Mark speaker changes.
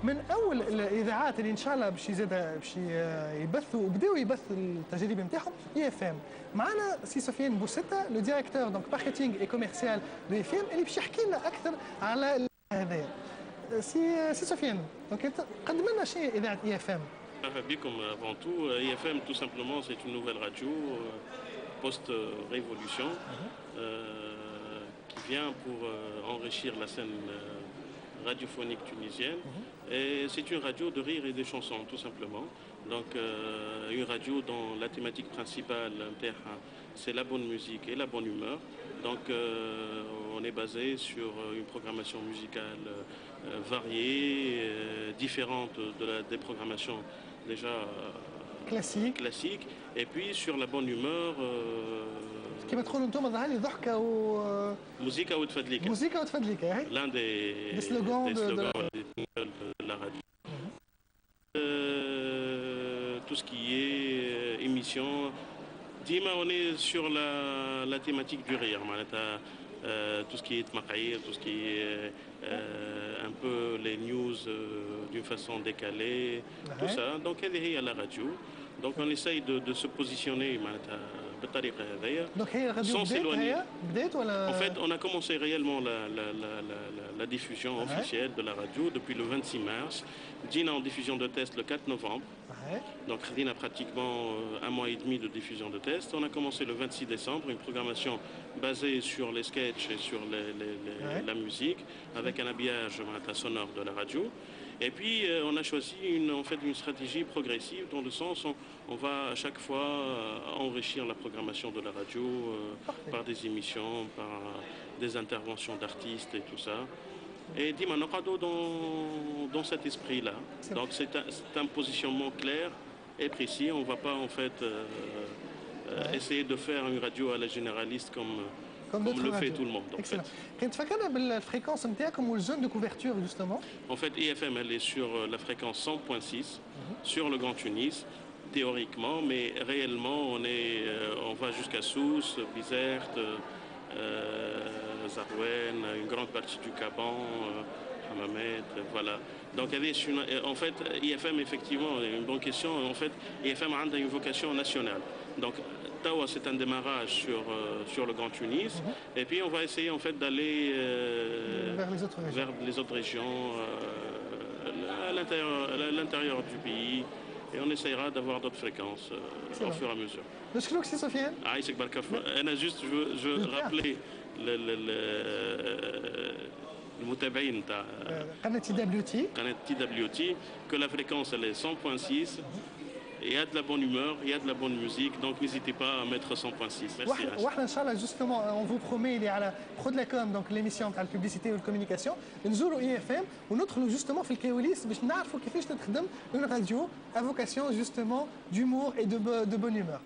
Speaker 1: من اول الاذاعات اللي ان شاء الله باش يبثوا وبداوا يبثوا التجارب نتاعهم اي اف ام. معنا سي سفيان بوسيتا لو ديريكتور دونك ماركتينغ اي كوميرسيال دو اف ام اللي باش يحكي لنا اكثر على هذايا. سي سفيان دونك قدم لنا شيء اذاعه اي اف ام.
Speaker 2: Bicom avant tout, IFM tout simplement c'est une nouvelle radio post-révolution qui vient pour enrichir la scène radiophonique tunisienne. Et c'est une radio de rire et de chansons tout simplement. Donc une radio dont la thématique principale c'est la bonne musique et la bonne humeur. Donc on est basé sur une programmation musicale variée, différente des programmations déjà classiques. Et puis sur la bonne humeur.
Speaker 1: كيما تقولوا انتم ظهر لي ضحكه و
Speaker 2: موسيقى وتفدليكا.
Speaker 1: موسيقى وتفدليكا.
Speaker 2: L'un des slogans de la radio. Tout ce qui est émission. Dima, on est sur la thématique du rire. Tout ce qui est tmaqaïr, tout ce qui est un peu les news d'une façon décalée, tout ça. Donc elle est à la radio. Donc on essaye de se positionner sans s'éloigner. En fait, on a commencé réellement la diffusion officielle de la radio depuis le 26 mars. Dina en diffusion de test le 4 novembre. Donc Dina a pratiquement un mois et demi de diffusion de test. On a commencé le 26 décembre, une programmation basée sur les sketchs et sur la musique, avec un habillage sonore de la radio. Et puis on a choisi une stratégie progressive dans le sens où on va à chaque fois enrichir la programmation de la radio par des émissions, par des interventions d'artistes et tout ça. Et Dima Nokado dans cet esprit-là. Donc c'est un positionnement clair et précis. On ne va pas en fait essayer de faire une radio à la généraliste comme le fait tout le monde.
Speaker 1: Excellent. Quand tu fais la fréquence comme une zone de couverture justement.
Speaker 2: En fait, IFM elle est sur la fréquence 100.6 sur le Grand Tunis théoriquement, mais réellement on va jusqu'à Sousse, Bizerte, Zarouen, une grande partie du Caban, Hamamet, voilà. Donc en fait IFM effectivement une bonne question. En fait IFM a une vocation nationale. Donc Tawa c'est un démarrage sur le Grand Tunis et puis on va essayer en fait d'aller vers les autres régions à l'intérieur du pays. Et on essaiera d'avoir d'autres fréquences au fur et à mesure.
Speaker 1: نشكرك سي سفيان.
Speaker 2: عايشك بارك الله. أنا juste je veux rappeler المتابعين تاع
Speaker 1: قناة تي دبليو تي
Speaker 2: que la fréquence elle est 100.6. Il y a de la bonne humeur, il y a de la bonne musique, donc n'hésitez pas à mettre 100.6. Merci.
Speaker 1: واحنا ان شاء الله justement on vous promet اللي على خد لاكوم donc l'émission تاع الببليسيتي والكوميونيكاسيون نزوروا اي اف ام وندخلوا justement في الكواليس باش نعرفوا كيفاش تخدم une radio à vocation justement d'humour et de bonne humeur.